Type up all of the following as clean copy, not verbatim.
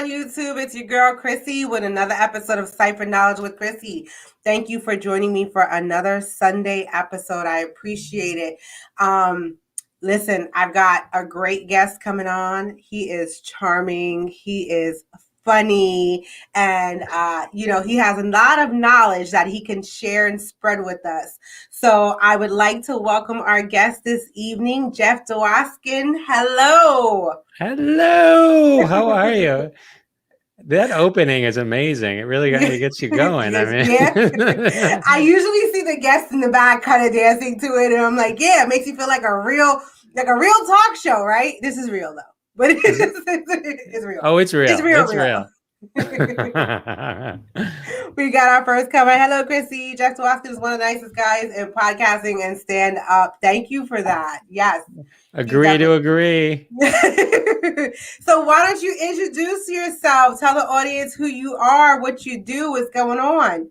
on YouTube? It's your girl Chrissy with another episode of Cipher Knowledge with Chrissy. Thank you for joining me for another Sunday episode. I appreciate it. Listen, I've got a great guest coming on. He is charming. He is funny, and he has a lot of knowledge that he can share and spread with us. So I would like to welcome our guest this evening, Jeff Dwoskin. Hello. How are you? That opening is amazing. It really gets you going. Yes, I mean, yeah. I usually see the guests in the back kind of dancing to it, and I'm like, yeah, it makes you feel like a real talk show, right? This is real though. But it's real. Oh, it's real. It's real. We got our first cover. Hello, Chrissy. Jeff Dwoskin is one of the nicest guys in podcasting and stand up. Thank you for that. Yes. Agree to agree. So why don't you introduce yourself? Tell the audience who you are, what you do, what's going on.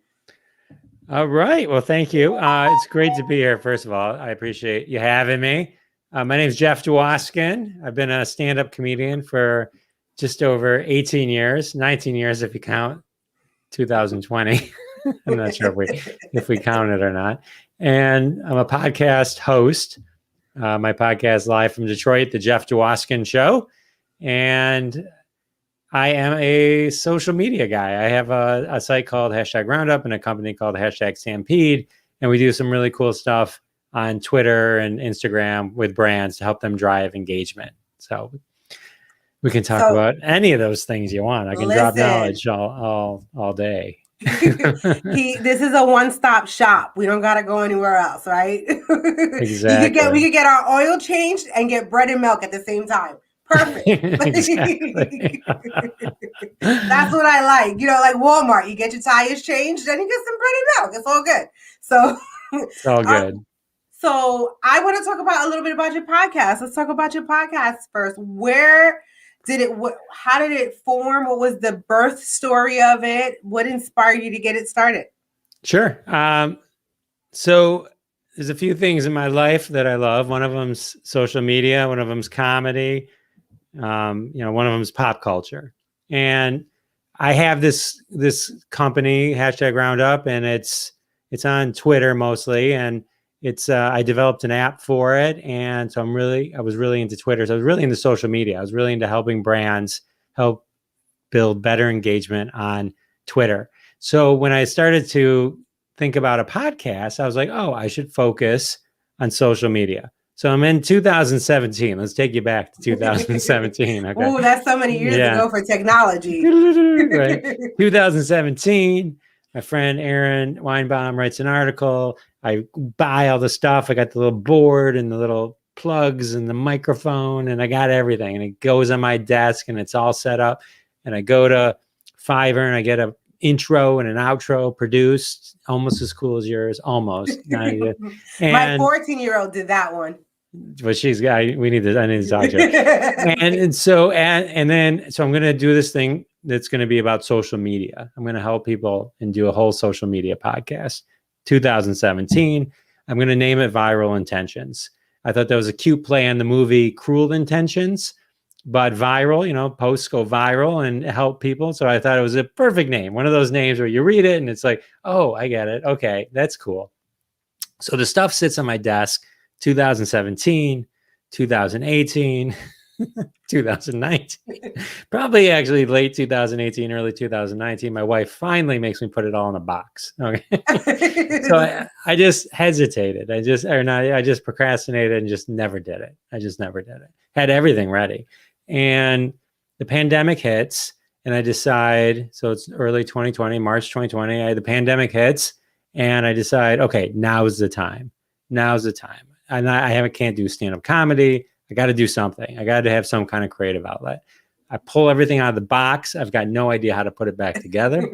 All right. Well, thank you. It's great to be here. First of all, I appreciate you having me. My name is Jeff Dwoskin. I've been a stand-up comedian for just over 18 years, 19 years if you count 2020. I'm not sure if we count it or not. And I'm a podcast host. My podcast live from Detroit, The Jeff Dwoskin Show. And I am a social media guy. I have a site called #Roundup and a company called #Stampede. And we do some really cool stuff on Twitter and Instagram with brands to help them drive engagement. So we can talk about any of those things you want. I can drop knowledge all day. This is a one-stop shop. We don't got to go anywhere else, right? Exactly. We could get our oil changed and get bread and milk at the same time. Perfect. Exactly. That's what I like. Like Walmart, you get your tires changed, then you get some bread and milk. It's all good. So it's all good. So I want to talk about a little bit about your podcast. Let's talk about your podcast first. Where did it? How did it form? What was the birth story of it? What inspired you to get it started? Sure. So there's a few things in my life that I love. One of them's social media. One of them's comedy. One of them's pop culture. And I have this company #Roundup, and it's on Twitter mostly, and it's I developed an app for it, and so I was really into Twitter. So I was really into social media. I was really into helping brands help build better engagement on Twitter. So when I started to think about a podcast, I was like, oh, I should focus on social media. So I'm in 2017. Let's take you back to 2017. Okay. Oh, that's so many years ago for technology. Right. 2017. My friend Aaron Weinbaum writes an article. I buy all the stuff. I got the little board and the little plugs and the microphone, and I got everything. And it goes on my desk, and it's all set up. And I go to Fiverr, and I get an intro and an outro produced, almost as cool as yours, almost. My 14-year-old did that one. But I need to talk to her. So I'm going to do this thing that's going to be about social media. I'm going to help people and do a whole social media podcast. 2017. I'm going to name it Viral Intentions. I thought that was a cute play on the movie Cruel Intentions, but viral, posts go viral and help people. So I thought it was a perfect name. One of those names where you read it and it's like, oh, I get it. Okay, that's cool. So the stuff sits on my desk. 2017, 2018, 2019, probably actually late 2018, early 2019. My wife finally makes me put it all in a box. Okay. So I just hesitated. I just procrastinated and just never did it. Had everything ready. And the pandemic hits and I decide, so it's early 2020, March 2020, the pandemic hits and I decide, okay, now's the time. And I can't do stand-up comedy. I got to do something. I got to have some kind of creative outlet. I pull everything out of the box. I've got no idea how to put it back together.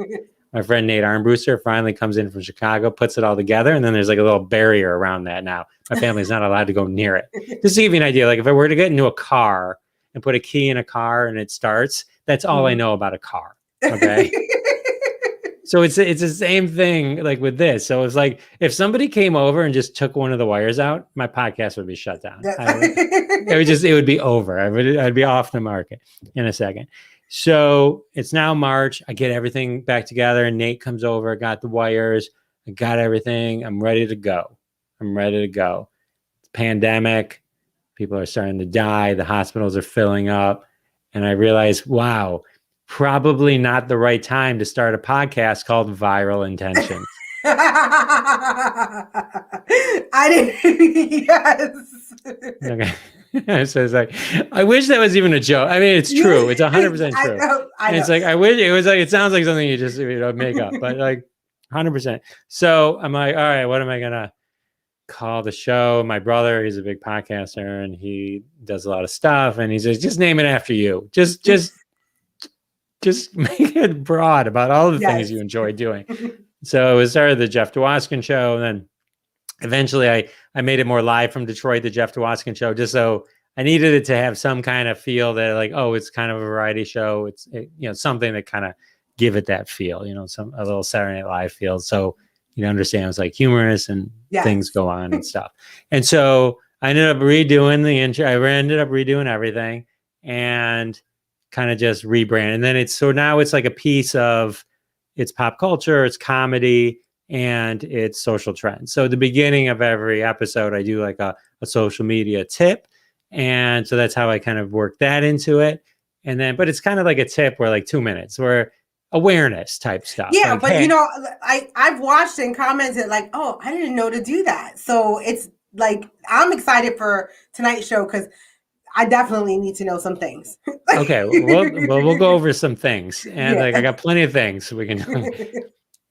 My friend Nate Armbruster finally comes in from Chicago, puts it all together, and then there's like a little barrier around that now. My family's not allowed to go near it. Just to give you an idea, like if I were to get into a car and put a key in a car and it starts, that's all I know about a car. Okay. So it's the same thing like with this. So it's like if somebody came over and just took one of the wires out, my podcast would be shut down. It would be over. I'd be off the market in a second. So it's now March. I get everything back together, and Nate comes over, got the wires, I got everything. I'm ready to go. Pandemic, people are starting to die, the hospitals are filling up, and I realized, wow, probably not the right time to start a podcast called Viral Intentions. I didn't. Yes. Okay. So it's like, I wish that was even a joke. I mean, it's true. It's 100% true. I know. It's like, I wish it was like, it sounds like something you just make up, but like 100%. So I'm like, all right, what am I going to call the show? My brother, he's a big podcaster and he does a lot of stuff. And he says, just name it after you. Just make it broad about all the things you enjoy doing. So it started the Jeff Dwoskin show. And then eventually I made it more live from Detroit, the Jeff Dwoskin show, just so I needed it to have some kind of feel that like, oh, it's kind of a variety show. It's something that kind of give it that feel, a little Saturday Night Live feel. So you understand it's like humorous and things go on and stuff. And so I ended up redoing the intro. I ended up redoing everything and kind of just rebrand. And then now it's like a piece of it's pop culture, it's comedy, and it's social trends. So at the beginning of every episode, I do like a social media tip. And so that's how I kind of work that into it. And then, but it's kind of like a tip where like 2 minutes where awareness type stuff. Yeah, like, but hey, I've watched and commented like, oh, I didn't know to do that. So it's like, I'm excited for tonight's show because I definitely need to know some things. Okay, we'll go over some things. And like I got plenty of things we can do.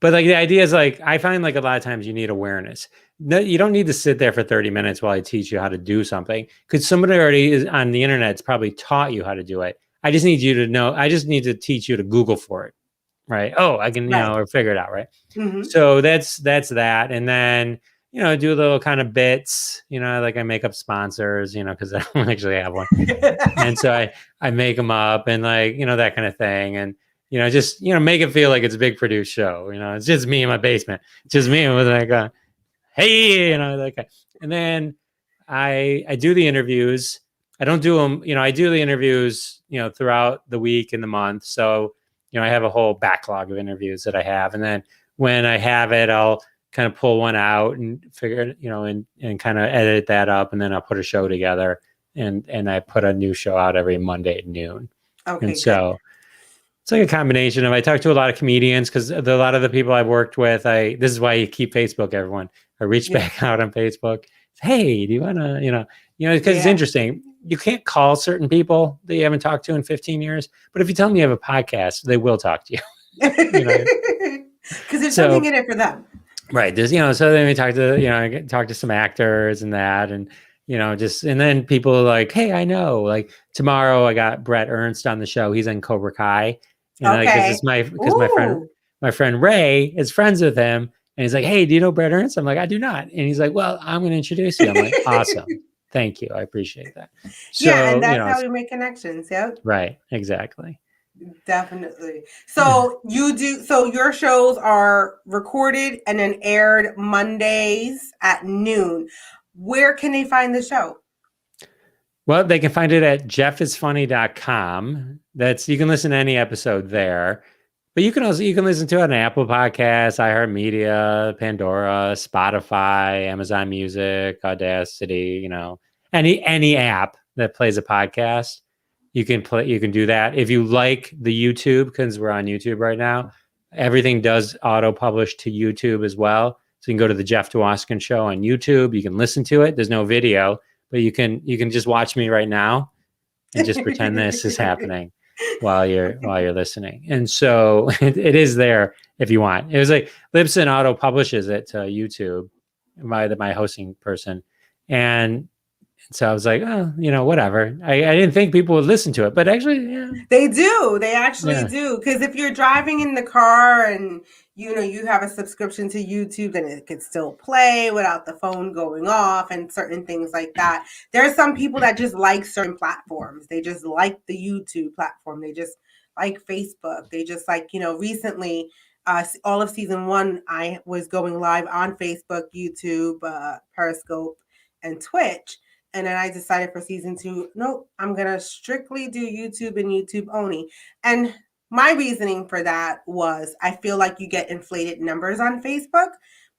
But like the idea is like, I find like a lot of times you need awareness. No, you don't need to sit there for 30 minutes while I teach you how to do something because somebody already is on the internet. It's probably taught you how to do it. I just need you to know. I just need to teach you to Google for it. Right. Oh, I can, or figure it out. Right. Mm-hmm. So that's that. And then, do a little kind of bits, like I make up sponsors, because I don't actually have one. And so I make them up and like, that kind of thing. And, just, make it feel like it's a big produced show. It's just me in my basement. It's just me with like, hey, and then I do the interviews. I don't do them, I do the interviews, throughout the week and the month. So, I have a whole backlog of interviews that I have. And then when I have it, I'll kind of pull one out and figure, and kind of edit that up. And then I'll put a show together and I put a new show out every Monday at noon. Okay. And so it's like a combination of, I talk to a lot of comedians because a lot of the people I've worked with, this is why you keep Facebook, everyone. I reach back out on Facebook. Hey, do you want to, because it's interesting. You can't call certain people that you haven't talked to in 15 years. But if you tell them you have a podcast, they will talk to you. Because there's something in it for them. Right. There's, so then we talk to, I talk to some actors and that, and, and then people are like, hey, I know, like tomorrow I got Brett Ernst on the show. He's in Cobra Kai. And because my friend Ray is friends with him. And he's like, hey, do you know Brett Ernst? I'm like, I do not. And he's like, well, I'm going to introduce you. I'm like, awesome. Thank you. I appreciate that. So, and that's how we make connections. Yep. Right. Exactly. Definitely. So your shows are recorded and then aired Mondays at noon. Where can they find the show? Well, they can find it at jeffisfunny.com. You can listen to any episode there. But you can listen to it on Apple Podcasts, iHeartMedia, Pandora, Spotify, Amazon Music, Audacity, any app that plays a podcast, you can do that. If you like the YouTube, because we're on YouTube right now, everything does auto publish to YouTube as well. So you can go to the Jeff Dwoskin Show on YouTube. You can listen to it. There's no video, but you can just watch me right now and just pretend this is happening while you're listening. And so it is there if you want. It was like Libsyn auto publishes it to YouTube, my hosting person. And so I was like, oh, whatever. I didn't think people would listen to it, but actually, yeah. They do. They actually do. Because if you're driving in the car and, you have a subscription to YouTube, then it can still play without the phone going off and certain things like that. There are some people that just like certain platforms. They just like the YouTube platform. They just like Facebook. They just like, recently, all of season 1, I was going live on Facebook, YouTube, Periscope, and Twitch. And then I decided for season 2, nope, I'm going to strictly do YouTube and YouTube only. And my reasoning for that was I feel like you get inflated numbers on Facebook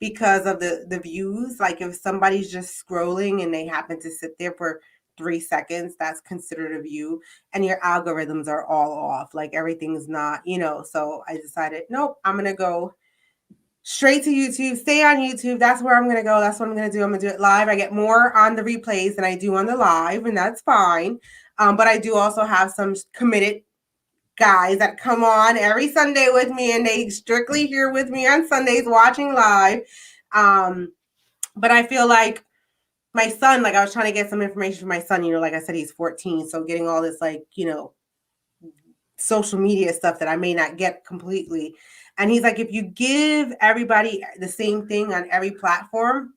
because of the views. Like if somebody's just scrolling and they happen to sit there for 3 seconds, that's considered a view. And your algorithms are all off. Like everything's not, So I decided, nope, I'm going to go straight to YouTube, stay on YouTube. That's where I'm going to go. That's what I'm going to do. I'm going to do it live. I get more on the replays than I do on the live, and that's fine. But I do also have some committed guys that come on every Sunday with me, and they strictly here with me on Sundays watching live. But I feel like my son, like I was trying to get some information from my son, like I said, he's 14. So getting all this, social media stuff that I may not get completely. And he's like, if you give everybody the same thing on every platform,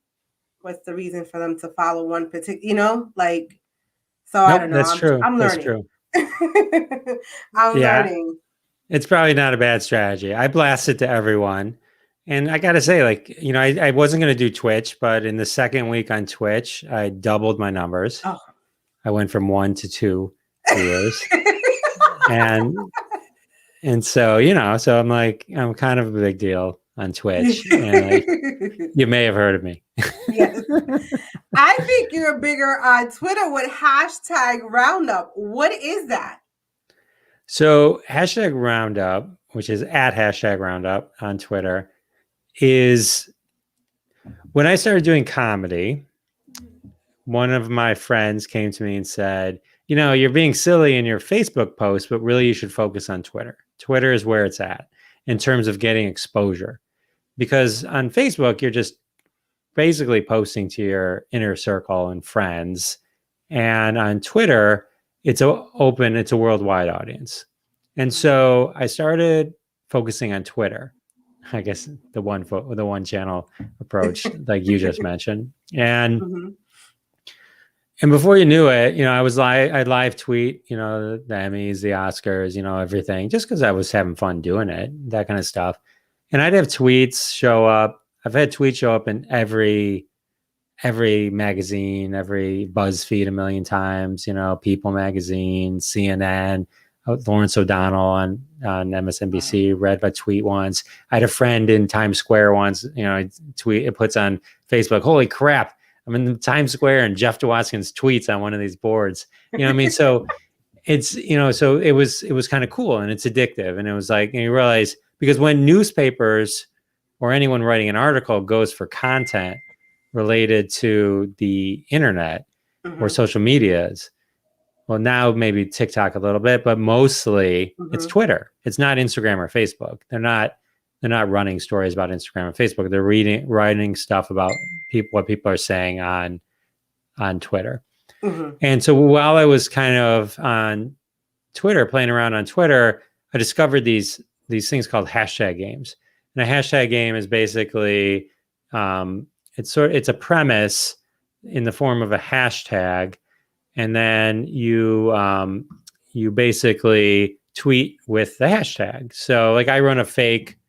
what's the reason for them to follow one particular, so I don't know. That's true. I'm That's learning. true. I'm learning. It's probably not a bad strategy. I blast it to everyone. And I got to say, I wasn't going to do Twitch, but in the second week on Twitch, I doubled my numbers. Oh. I went from 1 to 2 viewers. and so, so I'm like, I'm kind of a big deal on Twitch. And you may have heard of me. Yes. I think you're bigger on Twitter with hashtag Roundup. What is that? So hashtag Roundup, which is at hashtag Roundup on Twitter, is when I started doing comedy, one of my friends came to me and said, you're being silly in your Facebook post, but really you should focus on Twitter. Twitter is where it's at in terms of getting exposure. Because on Facebook, you're just basically posting to your inner circle and friends. And on Twitter, it's open, it's a worldwide audience. And so I started focusing on Twitter. I guess the one channel approach, like you just mentioned. And And before you knew it, I'd live tweet, the Emmys, the Oscars, everything, just because I was having fun doing it, that kind of stuff. And I'd have tweets show up. I've had tweets show up in every magazine, every BuzzFeed a million times, People Magazine, CNN, Lawrence O'Donnell on MSNBC, read my tweet once. I had a friend in Times Square once, it puts on Facebook, holy crap, I'm in Times Square and Jeff Dwoskin's tweets on one of these boards. So it's, so it was kind of cool and it's addictive. And it was like, and you realize, because when newspapers or anyone writing an article goes for content related to the internet or social medias, well, now maybe TikTok a little bit, but mostly it's Twitter. It's not Instagram or Facebook. They're not running stories about Instagram and Facebook. They're writing stuff about what people are saying on Twitter. And so while I was kind of on Twitter, playing around on Twitter, I discovered these things called hashtag games. And a hashtag game is basically it's a premise in the form of a hashtag, and then you basically tweet with the hashtag. So like I run a fake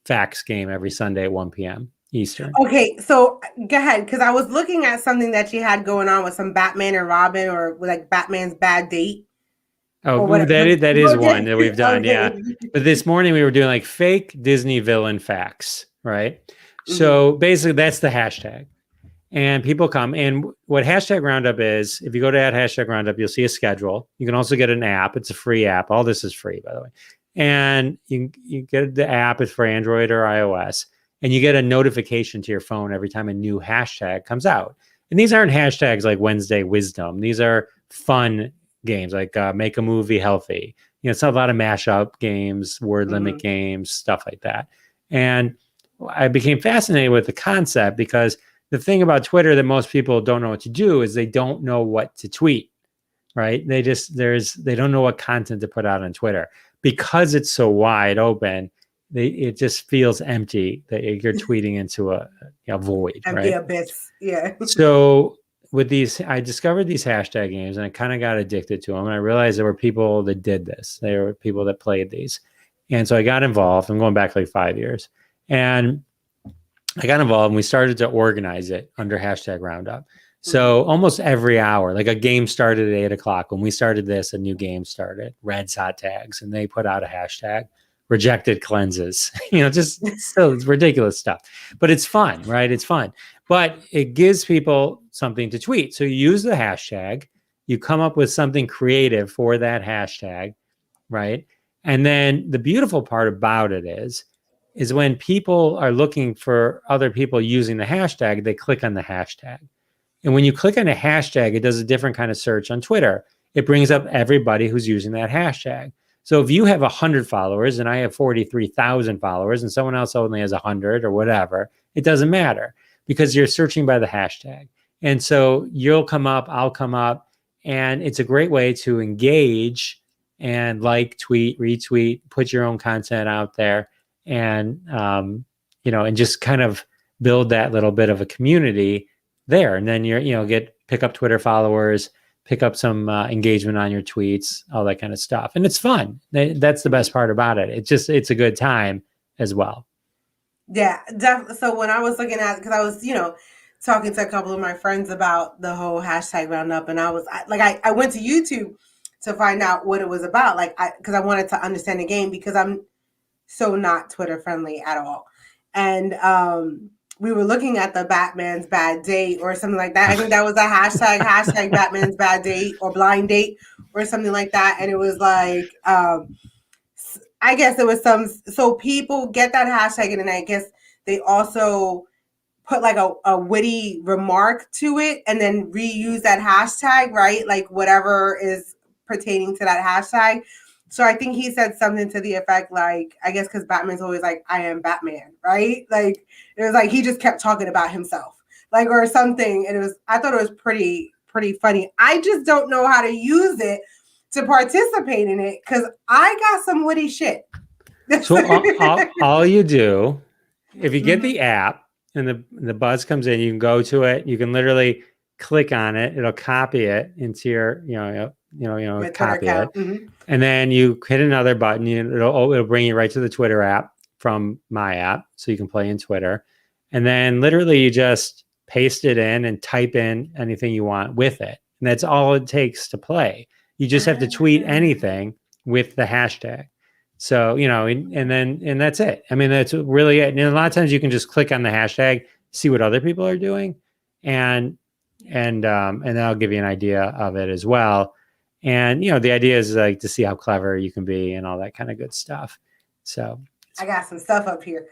facts game every Sunday at 1 p.m. Eastern. Okay, so go ahead, because I was looking at something that you had going on with some Batman and Robin, or like Batman's bad date. Oh, that is one that we've done, yeah. But this morning we were doing like fake Disney villain facts, right? So basically that's the hashtag. And people come, and what hashtag Roundup is, if you go to hashtag Roundup, you'll see a schedule. You can also get an app. It's a free app. All this is free, by the way. And you get the app. It's for Android or iOS. And you get a notification to your phone every time a new hashtag comes out. And these aren't hashtags like Wednesday Wisdom. These are fun games like Make a Movie Healthy. It's a lot of mashup games, word limit games, stuff like that. And I became fascinated with the concept because the thing about Twitter that most people don't know what to do is they don't know what to tweet, right? They don't know what content to put out on Twitter because it's so wide open. It just feels empty that you're tweeting into a void, empty right? abyss, yeah. So with these, I discovered these hashtag games and I kind of got addicted to them. And I realized there were people that did this. There were people that played these. And so I got involved. I'm going back like 5 years. And I got involved and we started to organize it under hashtag Roundup. So almost every hour, like a game started at 8 o'clock. When we started this, a new game started, Red's Hot Tags, and they put out a hashtag, rejected cleanses, just still it's ridiculous stuff, but it's fun, right? It's fun, but it gives people something to tweet. So you use the hashtag, you come up with something creative for that hashtag, right? And then the beautiful part about it is when people are looking for other people using the hashtag, they click on the hashtag. And when you click on a hashtag, it does a different kind of search on Twitter. It brings up everybody who's using that hashtag. So if you have 100 followers and I have 43,000 followers and someone else only has 100 or whatever, it doesn't matter because you're searching by the hashtag. And so you'll come up, I'll come up, and it's a great way to engage and tweet, retweet, put your own content out there, and and just kind of build that little bit of a community there. And then pick up Twitter followers, pick up some engagement on your tweets, all that kind of stuff. And it's fun. That's the best part about it. It's a good time as well. Yeah, definitely. So when I was looking at, because I was, talking to a couple of my friends about the whole hashtag Roundup, and I went to YouTube to find out what it was about, because I wanted to understand the game, because I'm so not Twitter friendly at all. And we were looking at the Batman's bad date or something like that. I think that was a hashtag Batman's bad date or blind date or something like that. And it was like, I guess it was so people get that hashtag, and then I guess they also put like a witty remark to it and then reuse that hashtag, right? Like whatever is pertaining to that hashtag. So I think he said something to the effect, like, I guess because Batman's always like, I am Batman, right? Like, it was like he just kept talking about himself, like, or something. And I thought it was pretty funny. I just don't know how to use it to participate in it because I got some witty shit. So all you do, if you get the app and the buzz comes in, you can go to it. You can literally click on it. It'll copy it into your, copy it. Mm-hmm. And then you hit another button. It'll bring you right to the Twitter app from my app, so you can play in Twitter. And then literally you just paste it in and type in anything you want with it. And that's all it takes to play. You just have to tweet anything with the hashtag. So, and that's it. I mean, that's really it. And a lot of times you can just click on the hashtag, see what other people are doing, and that'll give you an idea of it as well. And, the idea is like to see how clever you can be and all that kind of good stuff. So I got some stuff up here.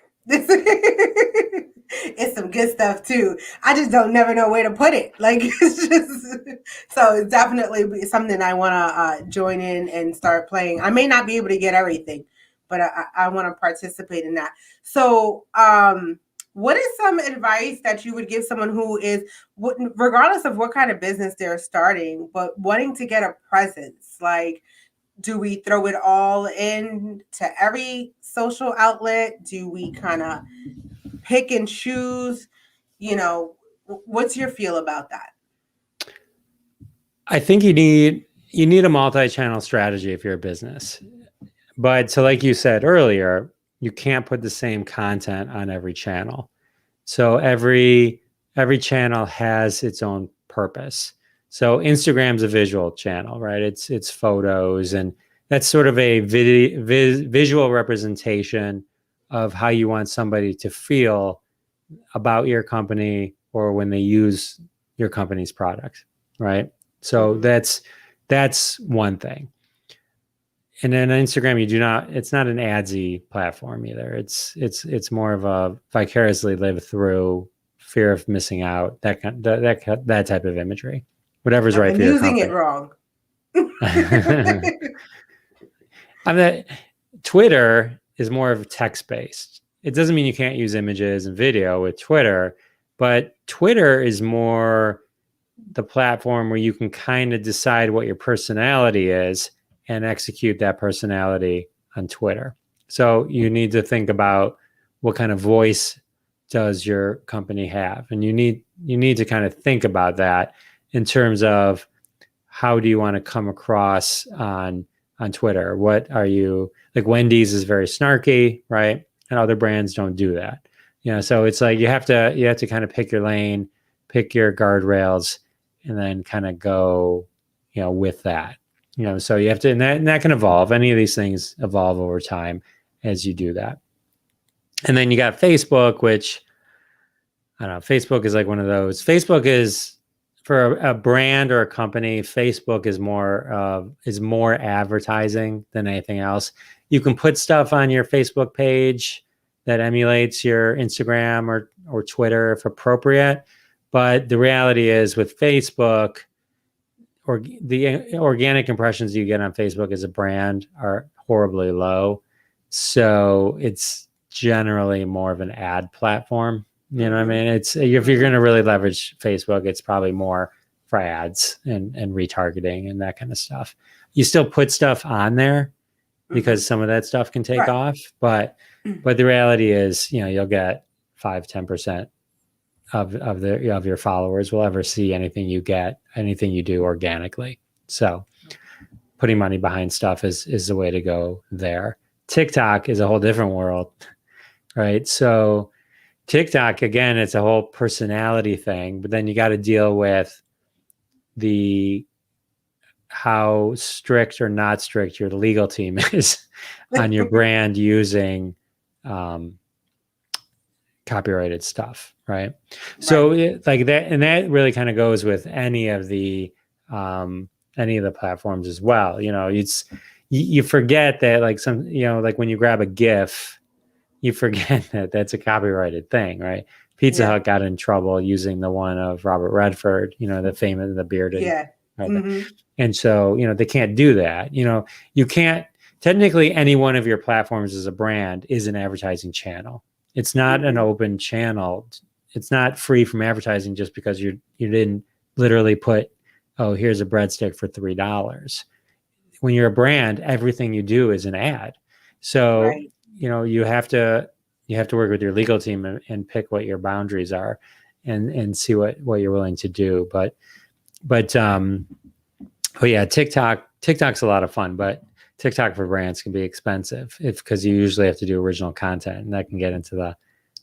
It's some good stuff too. I just never know where to put it. Like, it's just, so it's definitely something I want to join in and start playing. I may not be able to get everything, but I want to participate in that. So, what is some advice that you would give someone who is, regardless of what kind of business they're starting, but wanting to get a presence? Like, do we throw it all in to every social outlet? Do we kind of pick and choose? What's your feel about that? I think you need a multi-channel strategy if you're a business. But so like you said earlier, you can't put the same content on every channel. So every channel has its own purpose. So Instagram's a visual channel, right? It's photos, and that's sort of a visual representation of how you want somebody to feel about your company or when they use your company's product, right? So that's one thing. And then Instagram, it's not an adsy platform either. It's more of a vicariously live through, fear of missing out, that type of imagery. Whatever's right for your company. Using it wrong. I mean, Twitter is more of text-based. It doesn't mean you can't use images and video with Twitter, but Twitter is more the platform where you can kind of decide what your personality is and execute that personality on Twitter. So you need to think about what kind of voice does your company have, and you need to kind of think about that in terms of how do you want to come across on Twitter. What are you like? Wendy's is very snarky, right? And other brands don't do that. So it's like you have to kind of pick your lane, pick your guardrails, and then kind of go, with that. So you have to, and that can evolve. Any of these things evolve over time as you do that. And then you got Facebook, which I don't know. Facebook is like one of those. Facebook is for a brand or a company. Facebook is more advertising than anything else. You can put stuff on your Facebook page that emulates your Instagram or Twitter if appropriate. But the reality is with Facebook, or the organic impressions you get on Facebook as a brand are horribly low. So it's generally more of an ad platform. You know what I mean? It's, if you're going to really leverage Facebook, it's probably more for ads and retargeting and that kind of stuff. You still put stuff on there because some of that stuff can take off, but the reality is, you'll get 5-10% of your followers will ever see anything you do organically. So putting money behind stuff is the way to go there. TikTok is a whole different world, right? So TikTok, again, it's a whole personality thing, but then you got to deal with how strict or not strict your legal team is on your brand using copyrighted stuff, right? So like that, and that really kind of goes with any of the platforms as well. You forget that, like, like when you grab a GIF, you forget that that's a copyrighted thing, right? Pizza Hut got in trouble using the one of Robert Redford, the bearded. Yeah. Right? And so, they can't do that. You can't, technically any one of your platforms as a brand is an advertising channel. It's not an open channel. It's not free from advertising just because you didn't literally put, oh, here's a breadstick for $3. When you're a brand, everything you do is an ad. So, you have to work with your legal team and pick what your boundaries are and see what you're willing to do. But yeah, TikTok's a lot of fun, but TikTok for brands can be expensive because you usually have to do original content, and that can get into the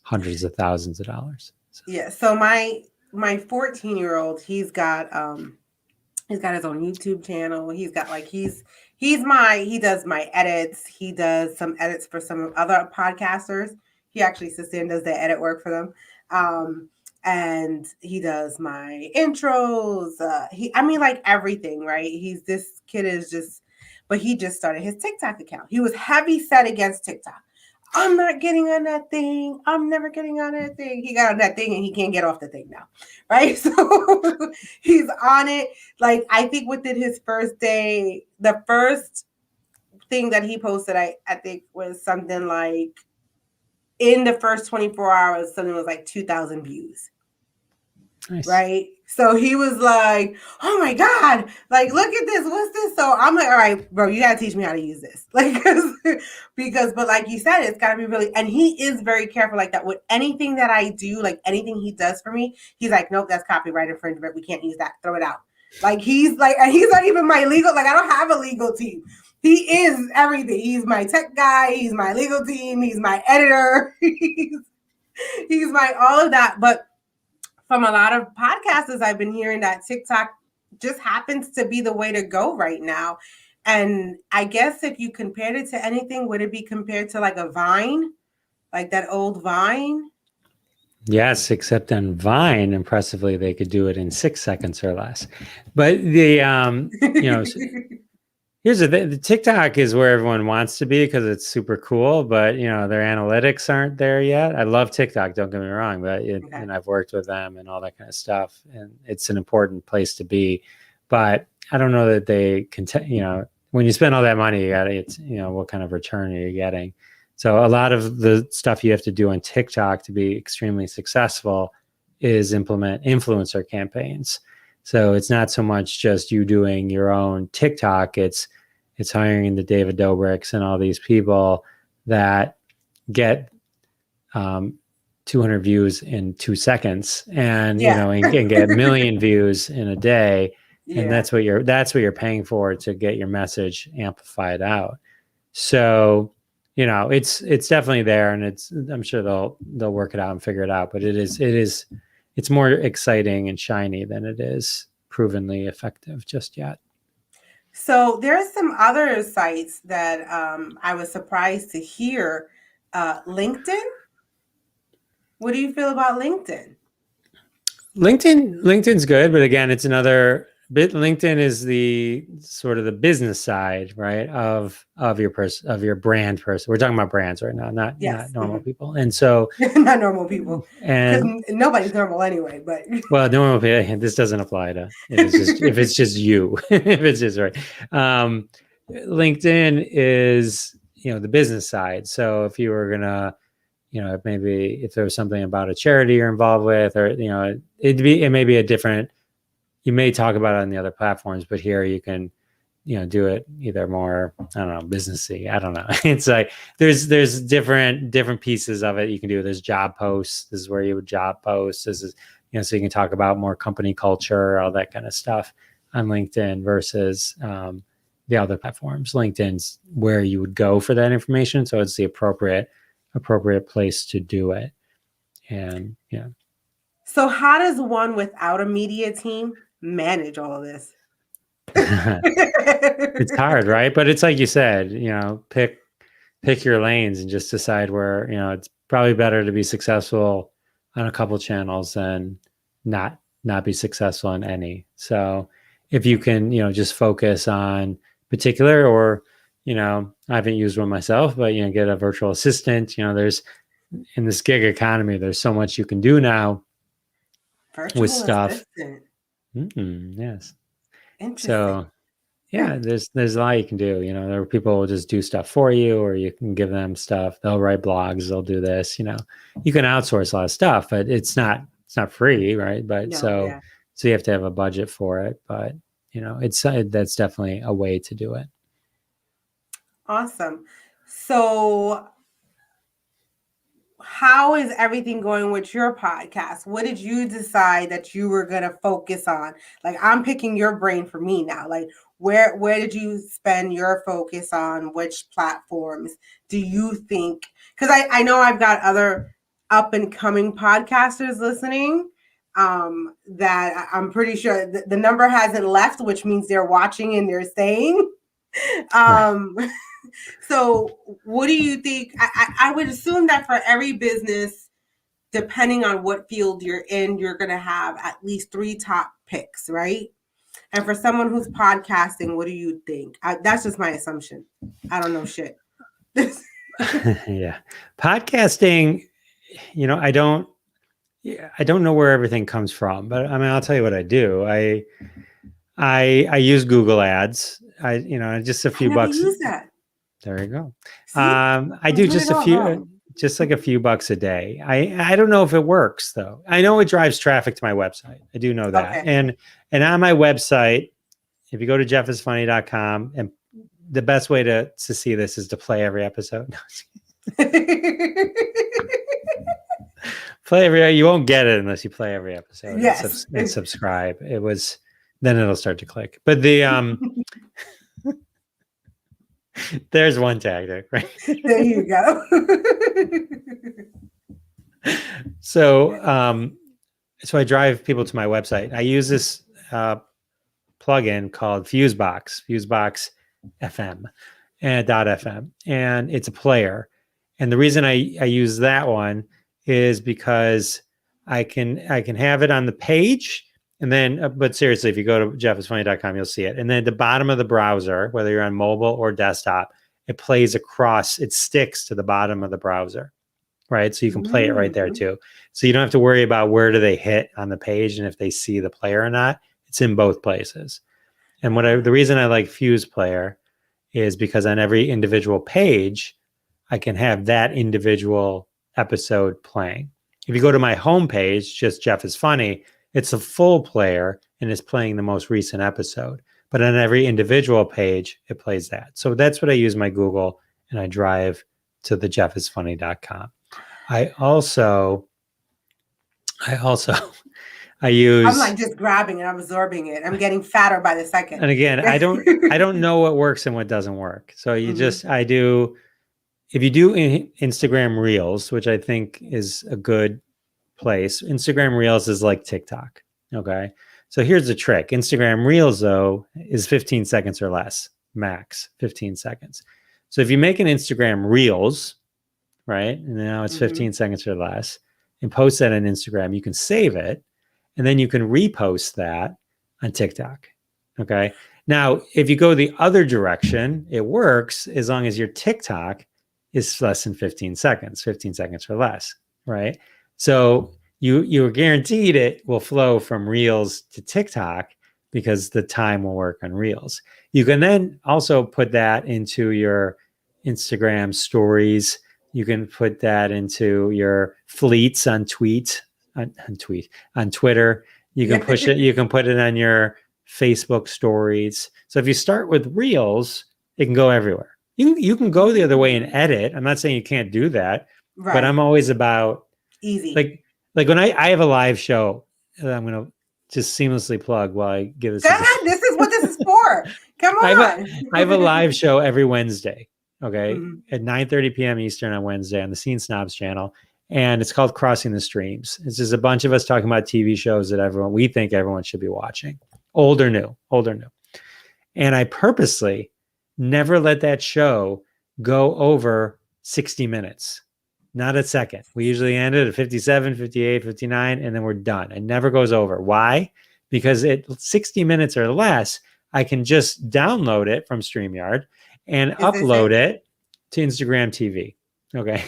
hundreds of thousands of dollars. So. Yeah. So my 14-year-old, he's got his own YouTube channel. He's got he does my edits. He does some edits for some other podcasters. He actually sits there and does the edit work for them. And he does my intros. Everything, right? This kid is just, but he just started his TikTok account. He was heavy set against TikTok. I'm not getting on that thing. I'm never getting on that thing. He got on that thing and he can't get off the thing now. Right? So he's on it. Like, I think within his first day, the first thing that he posted, I think was something like, in the first 24 hours, something was like 2,000 views. Nice. Right? So he was like, oh my God, like, look at this. What's this? So I'm like, all right, bro, you got to teach me how to use this. Like, but like you said, it's got to be really, and he is very careful like that with anything that I do, like anything he does for me. He's like, nope, that's copyright infringement. We can't use that. Throw it out. Like, he's like, and he's not even my legal, like, I don't have a legal team. He is everything. He's my tech guy. He's my legal team. He's my editor. He's my all of that. But from a lot of podcasters, I've been hearing that TikTok just happens to be the way to go right now. And I guess if you compared it to anything, would it be compared to like a Vine? Like that old Vine? Yes, except on Vine, impressively, they could do it in 6 seconds or less. But the, here's the TikTok is where everyone wants to be because it's super cool, but their analytics aren't there yet. I love TikTok, don't get me wrong, but and I've worked with them and all that kind of stuff, and it's an important place to be. But I don't know that they can. When you spend all that money, it's what kind of return are you getting? So a lot of the stuff you have to do on TikTok to be extremely successful is implement influencer campaigns. So it's not so much just you doing your own TikTok. It's hiring the David Dobrik's and all these people that get 200 views in 2 seconds, and and get 1 million views in a day, and that's what you're paying for to get your message amplified out. So it's definitely there, and I'm sure they'll work it out and figure it out. But it's more exciting and shiny than it is provenly effective just yet. So there's some other sites that I was surprised to hear. LinkedIn. What do you feel about LinkedIn? LinkedIn's good, but again, it's another bit. LinkedIn is the sort of the business side, right? Of your brand person. We're talking about brands right now, not normal people. And so not normal people, because and nobody's normal anyway. But well, normal people. This doesn't apply to if it's just you. If it's just right. LinkedIn is the business side. So if you were gonna maybe if there was something about a charity you're involved with, or it may be a different. You may talk about it on the other platforms, but here you can, do it either more, I don't know, businessy. I don't know. It's like there's different pieces of it you can do. There's job posts. This is where you would job post. This is so you can talk about more company culture, all that kind of stuff on LinkedIn versus the other platforms. LinkedIn's where you would go for that information, so it's the appropriate place to do it. And so how does one without a media team manage all of this? It's hard, right? But it's like you said, pick your lanes and just decide where, it's probably better to be successful on a couple channels than not be successful in any. So if you can, just focus on particular, or I haven't used one myself, but get a virtual assistant. There's in this gig economy, there's so much you can do now virtual with stuff. Assistant. Yes. Interesting. So yeah, there's a lot you can do. There are people who will just do stuff for you, or you can give them stuff. They'll write blogs. They'll do this. You can outsource a lot of stuff, but it's not free, right? But so you have to have a budget for it. But that's definitely a way to do it. Awesome. So how is everything going with your podcast? What did you decide that you were going to focus on? Like, I'm picking your brain for me now. Like, where did you spend your focus on? Which platforms do you think? Because I know I've got other up and coming podcasters listening that I'm pretty sure the number hasn't left, which means they're watching and they're staying. Right. So what do you think? I would assume that for every business, depending on what field you're in, you're going to have at least 3 top picks, right? And for someone who's podcasting, what do you think? That's just my assumption. I don't know shit. Yeah. Podcasting, I don't know where everything comes from, but I mean, I'll tell you what I do. I use Google Ads. Just a few bucks. Use that. There you go. I do just like a few bucks a day. I don't know if it works though. I know it drives traffic to my website. I do know that. Okay. And on my website, if you go to jeffisfunny.com, and the best way to see this is to play every episode. You won't get it unless you play every episode. Yes. And subscribe. Then it'll start to click. But there's one tactic, right? There you go. So I drive people to my website. I use this plugin called Fusebox FM and .fm, and it's a player. And the reason I use that one is because I can have it on the page. And then, but seriously, if you go to jeffisfunny.com, you'll see it. And then at the bottom of the browser, whether you're on mobile or desktop, it plays across, it sticks to the bottom of the browser, right? So you can play it right there too. So you don't have to worry about where do they hit on the page and if they see the player or not. It's in both places. And the reason I like Fuse Player is because on every individual page, I can have that individual episode playing. If you go to my homepage, just Jeff is Funny, it's a full player and it's playing the most recent episode. But on every individual page, it plays that. So that's what I use my Google, and I drive to the jeffisfunny.com. I use. I'm like just grabbing it, I'm absorbing it. I'm getting fatter by the second. And again, I don't know what works and what doesn't work. So if you do Instagram Reels, which I think is a good place. Instagram Reels is like TikTok. Okay. So here's the trick. Instagram Reels, though, is 15 seconds or less, max 15 seconds. So if you make an Instagram Reels, right, and now it's 15 seconds or less, and post that on Instagram, you can save it, and then you can repost that on TikTok. Okay. Now, if you go the other direction, it works as long as your TikTok is less than 15 seconds or less, right? So you're guaranteed it will flow from Reels to TikTok because the time will work on Reels. You can then also put that into your Instagram stories. You can put that into your fleets on on Twitter. You can push it. You can put it on your Facebook stories. So if you start with Reels, it can go everywhere. You can go the other way and edit. I'm not saying you can't do that, but I'm always about easy. Like when I have a live show that I'm going to just seamlessly plug while I give this. Go ahead. This is what this is for. Come on. I have a live show every Wednesday. Okay. At 9:30 p.m. Eastern on Wednesday on the Scene Snobs channel. And it's called Crossing the Streams. It's just a bunch of us talking about TV shows that we think everyone should be watching. Old or new. And I purposely never let that show go over 60 minutes. Not a second. We usually end it at 57, 58, 59, and then we're done. It never goes over. Why? Because at 60 minutes or less, I can just download it from StreamYard and upload it to Instagram TV. Okay.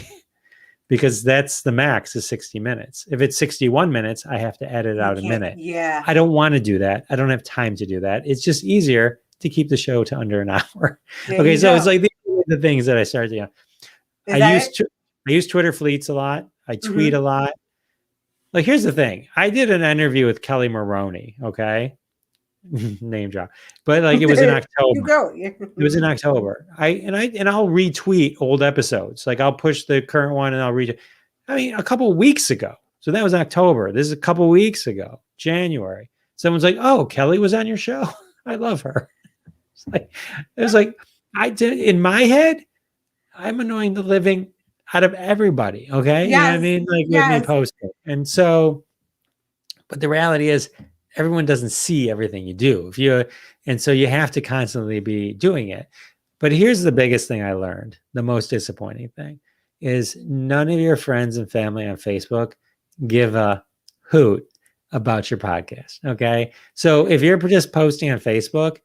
Because that's the max is 60 minutes. If it's 61 minutes, I have to edit out a minute. Yeah. I don't want to do that. I don't have time to do that. It's just easier to keep the show to under an hour. Okay. So it's like the things that I started, I use Twitter fleets a lot. I tweet a lot. Like, here's the thing. I did an interview with Kelly Maroney. Okay. Name drop. But like, it was in October. It was in October. I'll retweet old episodes. Like, I'll push the current one and I'll a couple of weeks ago. So that was October. This is a couple of weeks ago, January. Someone's like, "Oh, Kelly was on your show. I love her." I did in my head. I'm annoying the living out of everybody. Okay. Yes. You know what I mean? Like with me posting. And so, but the reality is everyone doesn't see everything you do. And so you have to constantly be doing it. But here's the biggest thing I learned. The most disappointing thing is none of your friends and family on Facebook give a hoot about your podcast. Okay. So if you're just posting on Facebook,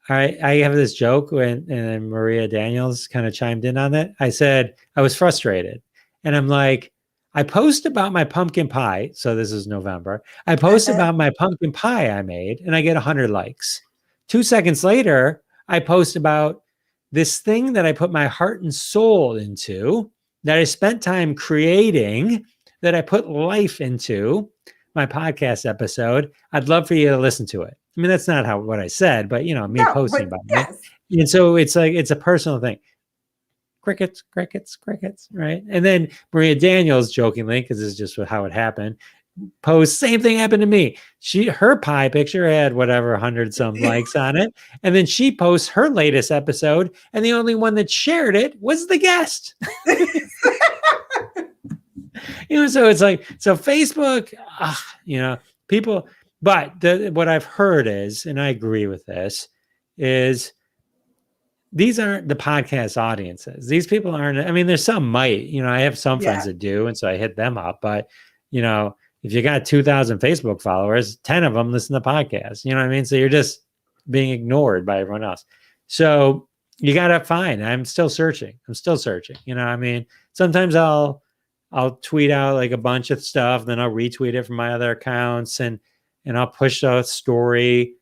I have this joke and Maria Daniels kind of chimed in on it. I said, I was frustrated. And I'm like, I post about my pumpkin pie. So this is November. I post about my pumpkin pie I made and I get 100 likes. 2 seconds later, I post about this thing that I put my heart and soul into, that I spent time creating, that I put life into, my podcast episode. I'd love for you to listen to it. I mean, that's not what I said, but posting about it. And so it's like, it's a personal thing. Crickets, right? And then Maria Daniels, jokingly, because this is just how it happened, posts, same thing happened to me. Her pie picture had 100 some likes on it. And then she posts her latest episode, and the only one that shared it was the guest. So it's like, so Facebook, people, but what I've heard is, and I agree with this, is these aren't the podcast audiences. These people aren't, there's some might, I have some friends that do. And so I hit them up, but if you got 2,000 Facebook followers, 10 of them listen to podcasts, you know what I mean? So you're just being ignored by everyone else. So you got to find, I'm still searching. Sometimes I'll tweet out like a bunch of stuff, then I'll retweet it from my other accounts and I'll push a story.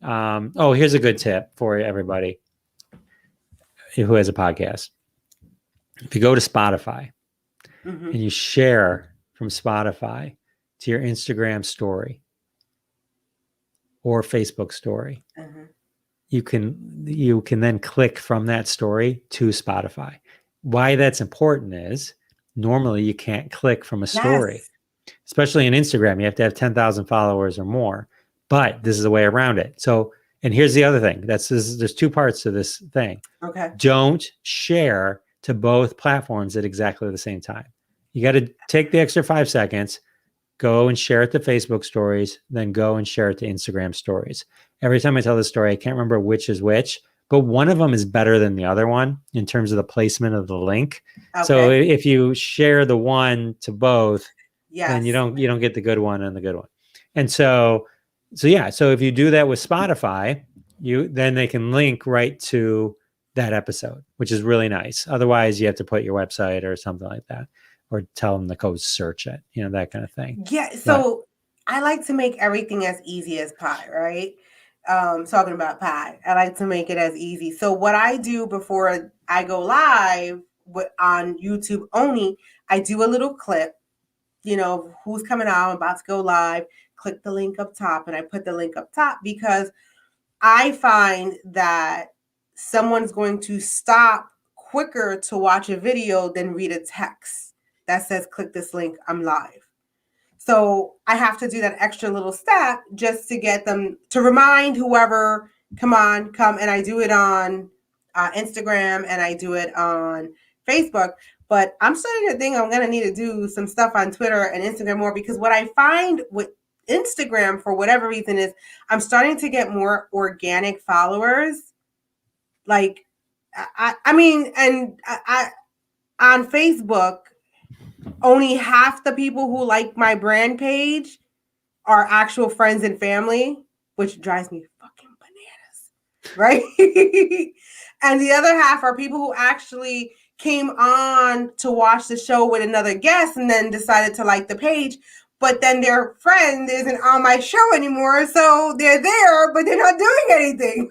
Here's a good tip for everybody who has a podcast. If you go to Spotify and you share from Spotify to your Instagram story or Facebook story, you can then click from that story to Spotify. Why that's important is normally you can't click from a story, especially on Instagram. You have to have 10,000 followers or more, but this is a way around it. So, and here's the other thing. There's two parts to this thing. Okay. Don't share to both platforms at exactly the same time. You got to take the extra 5 seconds, go and share it to Facebook stories, then go and share it to Instagram stories. Every time I tell this story, I can't remember which is which, but one of them is better than the other one in terms of the placement of the link. Okay. So if you share the one to both, yes, then you don't get the good one and the good one. And so yeah, so if you do that with Spotify, then they can link right to that episode, which is really nice. Otherwise, you have to put your website or something like that, or tell them to go search it, that kind of thing. Yeah. So I like to make everything as easy as pie, right? Talking about pie, I like to make it as easy. So what I do before I go live on YouTube only, I do a little clip, who's coming out, I'm about to go live, click the link up top, and I put the link up top because I find that someone's going to stop quicker to watch a video than read a text that says, click this link, I'm live. So I have to do that extra little step just to get them to remind whoever, come. And I do it on Instagram and I do it on Facebook. But I'm starting to think I'm going to need to do some stuff on Twitter and Instagram more, because what I find with Instagram, for whatever reason, is I'm starting to get more organic followers. Like, I mean, and I on Facebook, only half the people who like my brand page are actual friends and family, which drives me fucking bananas, right? And the other half are people who actually came on to watch the show with another guest and then decided to like the page, but then their friend isn't on my show anymore, so they're there, but they're not doing anything.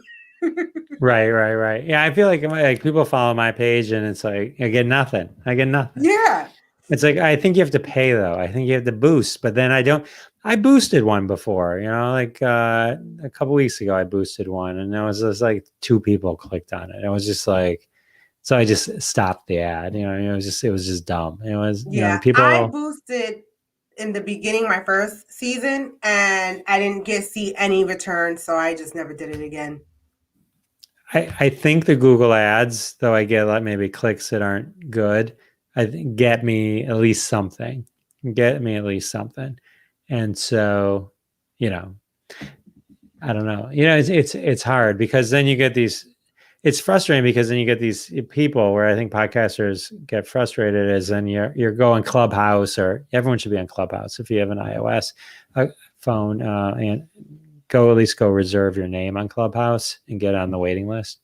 Right. Yeah, I feel like people follow my page and it's like I get nothing. Yeah. It's like, I think you have to pay though. I think you have to boost, but then I boosted one before, like a couple weeks ago, I boosted one and there was just like 2 people clicked on it. It was just like, so I just stopped the ad, it was just dumb. It was, people. I boosted in the beginning, my first season, and I didn't see any return. So I just never did it again. I think the Google ads, though I get like maybe clicks that aren't good, I think get me at least something. And so, I don't know. It's hard because then you get these. It's frustrating because then you get these people where I think podcasters get frustrated is then you're going Clubhouse, or everyone should be on Clubhouse if you have an iOS phone, and at least go reserve your name on Clubhouse and get on the waiting list.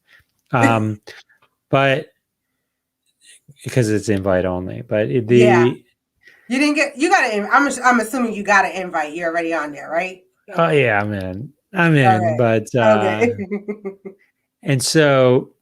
But because it's invite only, but you didn't get, you got to, I'm assuming you got to invite. You're already on there, right? Oh yeah, I'm in, okay. But, okay. And so,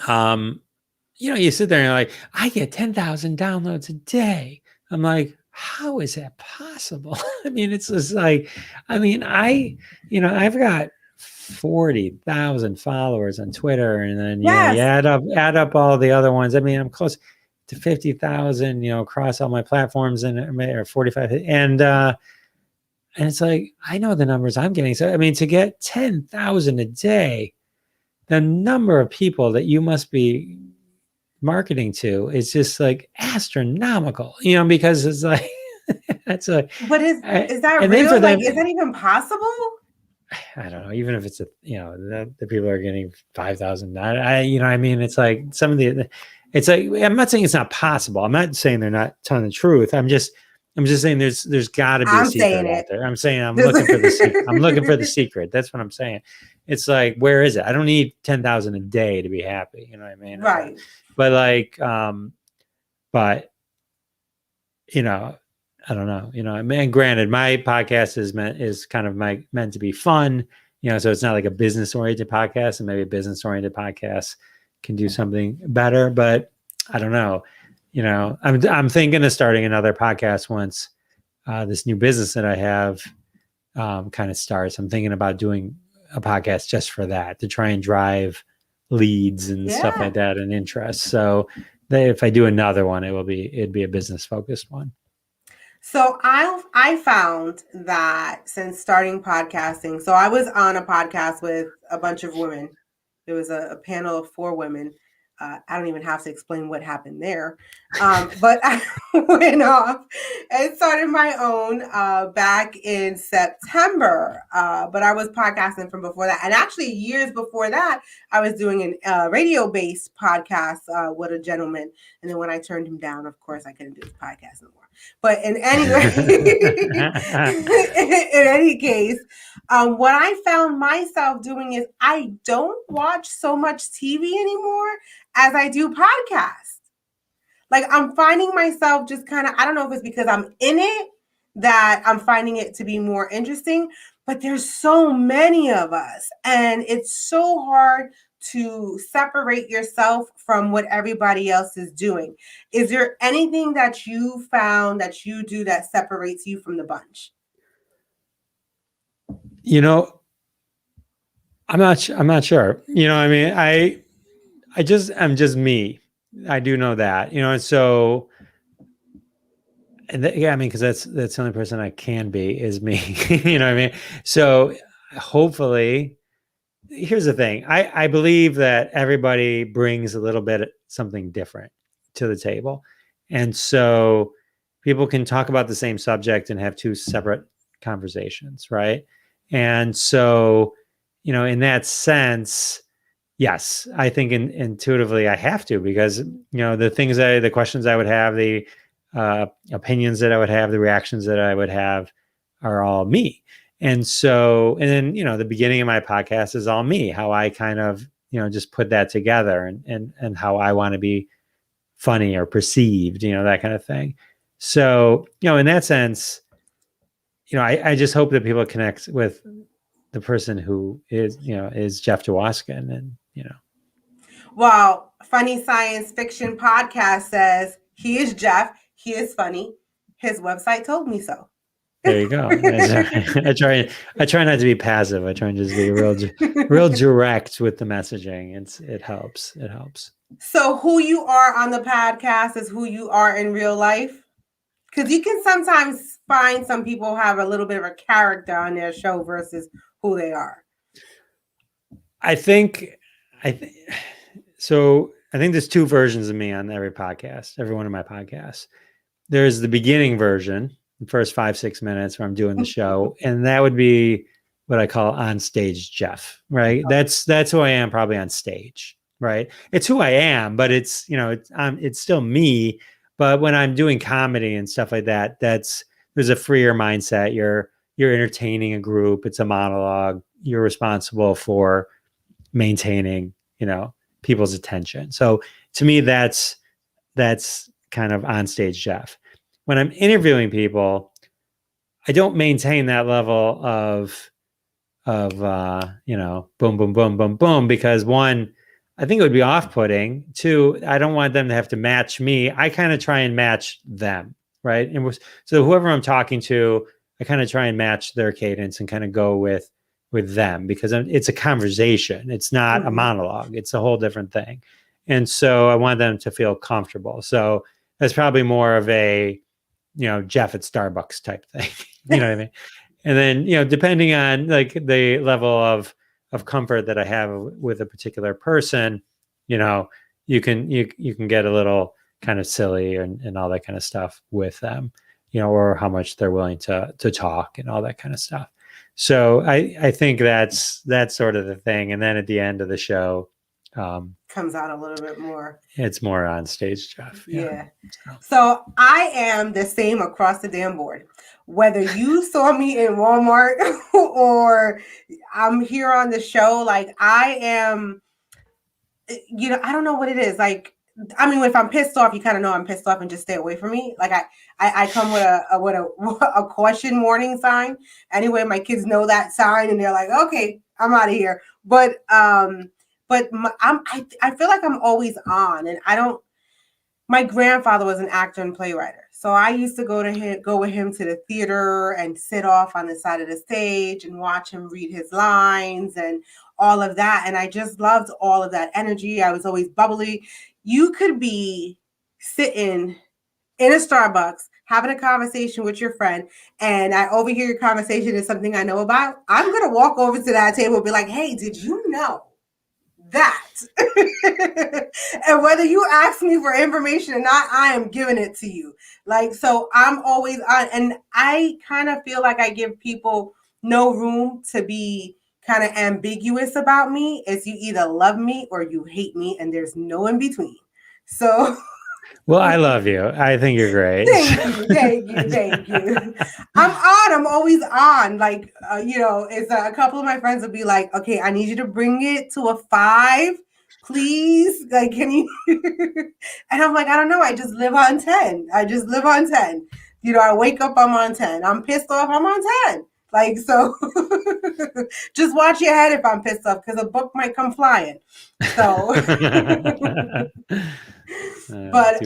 you sit there and you're like, I get 10,000 downloads a day. I'm like, how is that possible? I mean, it's just like, I've got 40,000 followers on Twitter, and then you add up all the other ones. I mean, I'm close to 50,000, across all my platforms, or 45, and it's like, I know the numbers I'm getting. So I mean, to get 10,000 a day, the number of people that you must be marketing to is just like astronomical, because it's like that's like. But is that real? Like, is that even possible? I don't know. Even if it's the people are getting 5,000, I mean, it's like some of the. It's like, I'm not saying it's not possible. I'm not saying they're not telling the truth. I'm just saying there's got to be a secret out there. I'm saying I'm looking for the secret. I'm looking for the secret. That's what I'm saying. It's like, where is it? I don't need 10,000 a day to be happy. You know what I mean? Right. But like, but I don't know. I mean, granted, my podcast is kind of meant to be fun. So it's not like a business oriented podcast, and maybe a business oriented podcast can do something better. But I don't know. I'm thinking of starting another podcast once this new business that I have kind of starts. I'm thinking about doing a podcast just for that, to try and drive leads and stuff like that and interest. So if I do another one, it'd be a business focused one. So I found that since starting podcasting, so I was on a podcast with a bunch of women. There was a panel of 4 women. I don't even have to explain what happened there. But I went off and started my own back in September. But I was podcasting from before that. And actually, years before that, I was doing a radio-based podcast with a gentleman. And then when I turned him down, of course, I couldn't do his podcast no more. But in any case, what I found myself doing is I don't watch so much TV anymore as I do podcasts. Like I'm finding myself just kind of, I don't know if it's because I'm in it that I'm finding it to be more interesting, but there's so many of us and it's so hard to separate yourself from what everybody else is doing. Is there anything that you found that you do that separates you from the bunch? You know, I'm not sure. You know, I mean, I'm just me. I do know that, you know, and so, yeah, I mean, because that's the only person I can be is me. You know what I mean? So hopefully, here's the thing. I believe that everybody brings a little bit something different to the table. And so people can talk about the same subject and have two separate conversations, right? And so, you know, in that sense, yes, I think intuitively I have to, because, you know, the questions I would have, the opinions that I would have, the reactions that I would have are all me. And so, and then, you know, the beginning of my podcast is all me, how I kind of, you know, just put that together and how I want to be funny or perceived, you know, that kind of thing. So, you know, in that sense, you know, I just hope that people connect with the person who is, you know, is Jeff Dwoskin, and, you know. Well, Funny Science Fiction Podcast says he is Jeff. He is funny. His website told me so. There you go. I try not to be passive. I try and just be real direct with the messaging. It helps. It helps. So who you are on the podcast is who you are in real life? Because you can sometimes find some people have a little bit of a character on their show versus who they are. I think there's two versions of me on every podcast, every one of my podcasts. There's the beginning version, the first 5-6 minutes where I'm doing the show, and that would be what I call on stage Jeff, right? That's who I am probably on stage, right? It's who I am, but it's, you know, it's still me. But when I'm doing comedy and stuff like that, there's a freer mindset. You're entertaining a group. It's a monologue. You're responsible for maintaining, you know, people's attention. So to me, that's kind of on stage Jeff. When I'm interviewing people, I don't maintain that level of you know, boom, boom, boom, boom, boom, because one, I think it would be off-putting. Two, I don't want them to have to match me. I kind of try and match them, right? And so whoever I'm talking to, I kind of try and match their cadence and kind of go with them, because it's a conversation. It's not a monologue. It's a whole different thing. And so I want them to feel comfortable. So that's probably more of a, you know, Jeff at Starbucks type thing. You know what I mean? And then, you know, depending on like the level of comfort that I have with a particular person, you know, you can get a little kind of silly and all that kind of stuff with them, you know, or how much they're willing to talk and all that kind of stuff. So I think that's sort of the thing. And then at the end of the show, comes out a little bit more. It's more on stage, Jeff. Yeah. So I am the same across the damn board. Whether you saw me in Walmart or I'm here on the show, like I am, you know, I don't know what it is. Like, I mean, if I'm pissed off, you kind of know I'm pissed off and just stay away from me. Like I come with a caution warning sign. Anyway, my kids know that sign and they're like, okay, I'm out of here. But I feel like I'm always on, and my grandfather was an actor and playwright. So I used to go with him to the theater and sit off on the side of the stage and watch him read his lines and all of that. And I just loved all of that energy. I was always bubbly. You could be sitting in a Starbucks having a conversation with your friend, and I overhear your conversation is something I know about. I'm going to walk over to that table and be like, hey, did you know that. And whether you ask me for information or not, I am giving it to you. Like, so I'm always on, and I kind of feel like I give people no room to be kind of ambiguous about me. It's you either love me or you hate me, and there's no in between. So Well, I love you. I think you're great. thank you. I'm always on. Like, it's a couple of my friends will be like, okay, I need you to bring it to a 5, please. Like, can you? And I'm like, I don't know. I just live on 10. I just live on 10. I wake up, I'm on 10. I'm pissed off, I'm on 10. Like, so just watch your head if I'm pissed off, because a book might come flying. So, but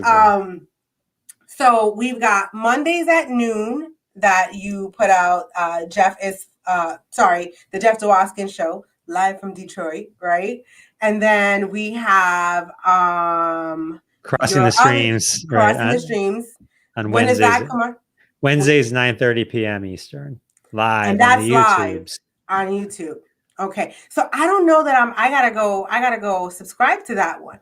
so we've got Mondays at noon that you put out. The Jeff Dwoskin show live from Detroit, right? And then we have Crossing the Streams, Crossing the Streams on when Wednesdays. Does that come on? Wednesdays 9:30 p.m. Eastern, live, and that's on the live YouTubes. On YouTube. Okay, so I don't know that I gotta go subscribe to that one.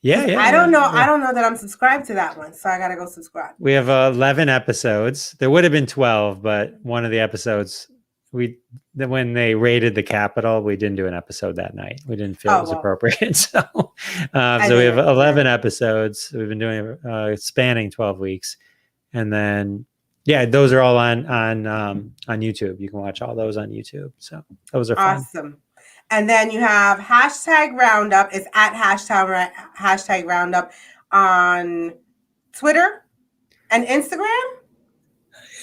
Yeah. I don't know. Yeah. I don't know that I'm subscribed to that one, so I gotta go subscribe. We have 11 episodes. There would have been 12, but one of the episodes when they raided the Capitol, we didn't do an episode that night. We didn't feel it was appropriate. So we have 11 episodes. We've been doing spanning 12 weeks, and then those are all on YouTube. You can watch all those on YouTube. So those are fun. Awesome. And then you have #Roundup. It's at hashtag Roundup on Twitter and Instagram.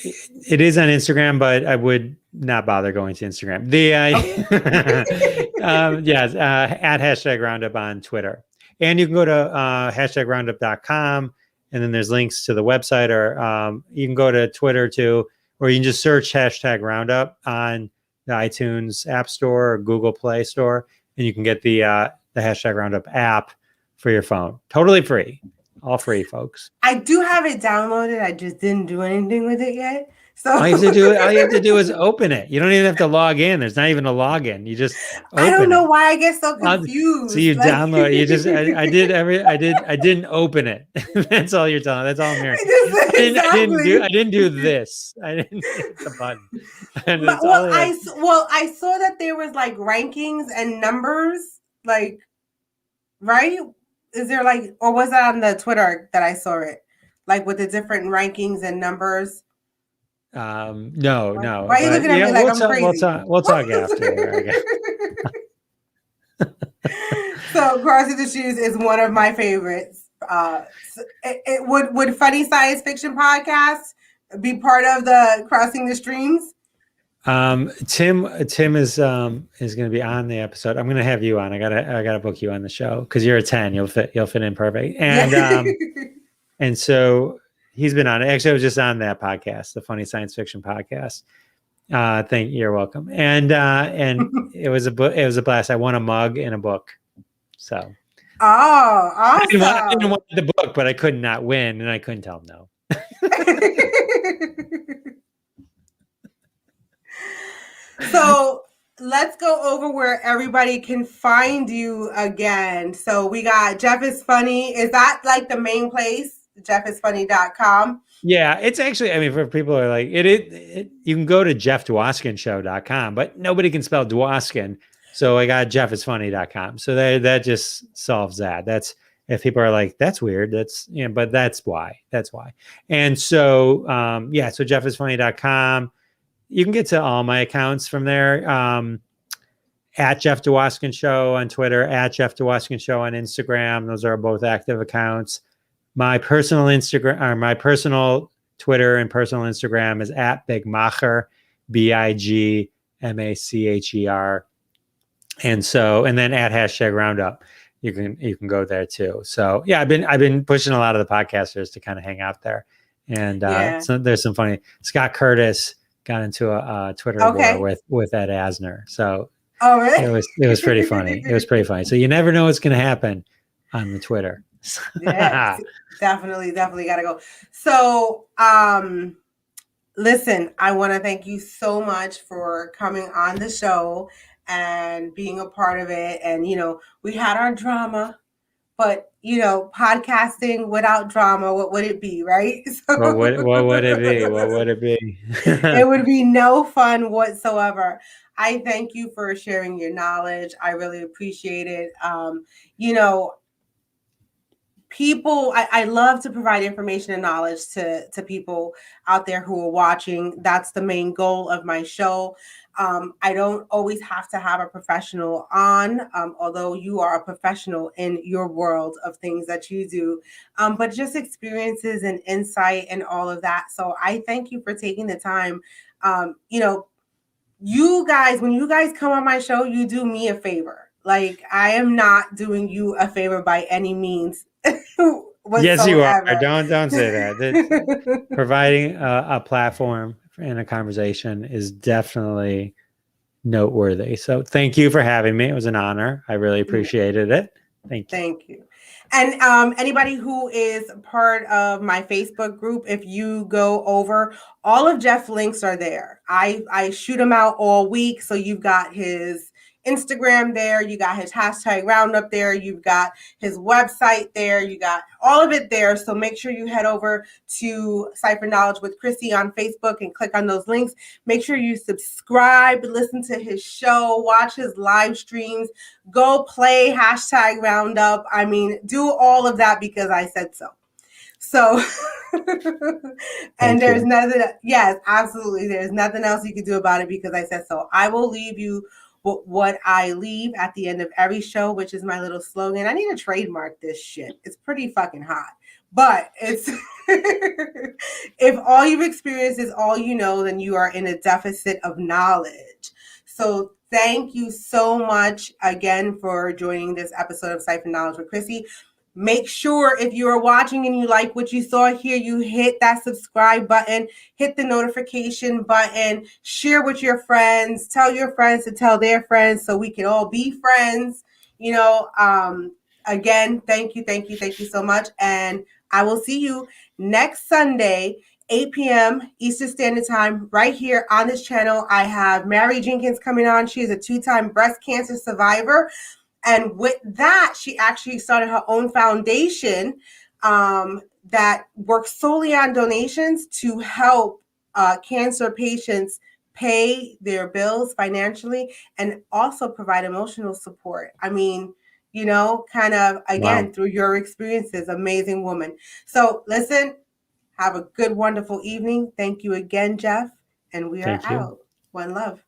It is on Instagram, but I would not bother going to Instagram. At #Roundup on Twitter. And you can go to #Roundup.com, and then there's links to the website, or you can go to Twitter too, or you can just search #Roundup on the iTunes App Store or Google Play Store, and you can get the #Roundup app for your phone. Totally free. All free, folks. I do have it downloaded. I just didn't do anything with it yet. So all you have to do is open it. You don't even have to log in. There's not even a login. You just open I don't know it. why I get so confused. So you download. You just I didn't open it. That's all you're telling. That's all I'm hearing. I didn't do this. I didn't hit the button. I saw that there was like rankings and numbers, like, right? Is there like, or was that on the Twitter that I saw it, like with the different rankings and numbers? No. Why are you looking at me like I'm crazy? We'll talk after. So Crossing the Streams is one of my favorites. Would Funny Science Fiction Podcast be part of the Crossing the Streams? Tim is going to be on the episode. I'm going to have you on. I gotta book you on the show because you're a 10. You'll fit in perfect. And and so he's been on it. Actually, I was just on that podcast, the Funny Science Fiction Podcast. You're welcome. And it was a blast. I won a mug and a book. So awesome. I didn't want the book, but I could not win, and I couldn't tell him no. So let's go over where everybody can find you again. So we got Jeff is Funny. Is that like the main place? JeffIsFunny.com. Yeah, it's actually, I mean, for people who are like, you can go to JeffDwoskinShow.com, but nobody can spell Dwoskin. So I got JeffIsFunny.com. So that just solves that. That's, if people are like, that's weird. That's, but that's why. And so, so JeffIsFunny.com. You can get to all my accounts from there. At Jeff Dwoskin Show on Twitter, at Jeff Dwoskin Show on Instagram. Those are both active accounts. My personal Twitter and personal Instagram is at Bigmacher, BIGMACHER. And then at #Roundup, you can go there too. So yeah, I've been pushing a lot of the podcasters to kind of hang out there. And so there's some funny. Scott Curtis got into a Twitter war with Ed Asner. So really? It was pretty funny. It was pretty funny. So you never know what's going to happen on the Twitter. Yeah, definitely gotta go. So listen, I want to thank you so much for coming on the show and being a part of it. And, we had our drama, but, podcasting without drama, what would it be, right? So What would it be? What would it be? it would be no fun whatsoever. I thank you for sharing your knowledge. I really appreciate it. You know, people, I love to provide information and knowledge to people out there who are watching. That's the main goal of my show. I don't always have to have a professional on, although you are a professional in your world of things that you do, but just experiences and insight and all of that. So I thank you for taking the time. You guys, when you guys come on my show, you do me a favor. Like, I am not doing you a favor by any means whatsoever. Yes, you are. Don't say that. Providing a platform and a conversation is definitely noteworthy. So thank you for having me. It was an honor. I really appreciated it. Thank you. Thank you. And anybody who is part of my Facebook group, if you go over, all of Jeff's links are there. I shoot them out all week. So you've got his Instagram there, you got his hashtag Roundup there, you've got his website there, you got all of it there. So make sure you head over to Cipher Knowledge with Chrissy on Facebook and click on those links. Make sure you subscribe, listen to his show, watch his live streams, go play hashtag Roundup. I mean, do all of that because I said so. So, and there's nothing, yes, absolutely. There's nothing else you can do about it because I said so. I will leave you what I leave at the end of every show, which is my little slogan. I need to trademark this shit. It's pretty fucking hot. But it's if all you've experienced is all you know, then you are in a deficit of knowledge. So thank you so much again for joining this episode of Cipher Knowledge with Chrissy. Make sure if you are watching and you like what you saw here, you hit that subscribe button, hit the notification button, share with your friends, tell your friends to tell their friends so we can all be friends. Again, thank you so much. And I will see you next Sunday, 8 p.m. Eastern Standard Time, right here on this channel. I have Mary Jenkins coming on. She is a 2-time breast cancer survivor. And with that, she actually started her own foundation that works solely on donations to help cancer patients pay their bills financially and also provide emotional support. I mean, kind of, again, through your experiences, amazing woman. So listen, have a good, wonderful evening. Thank you again, Jeff. And we are out. One love.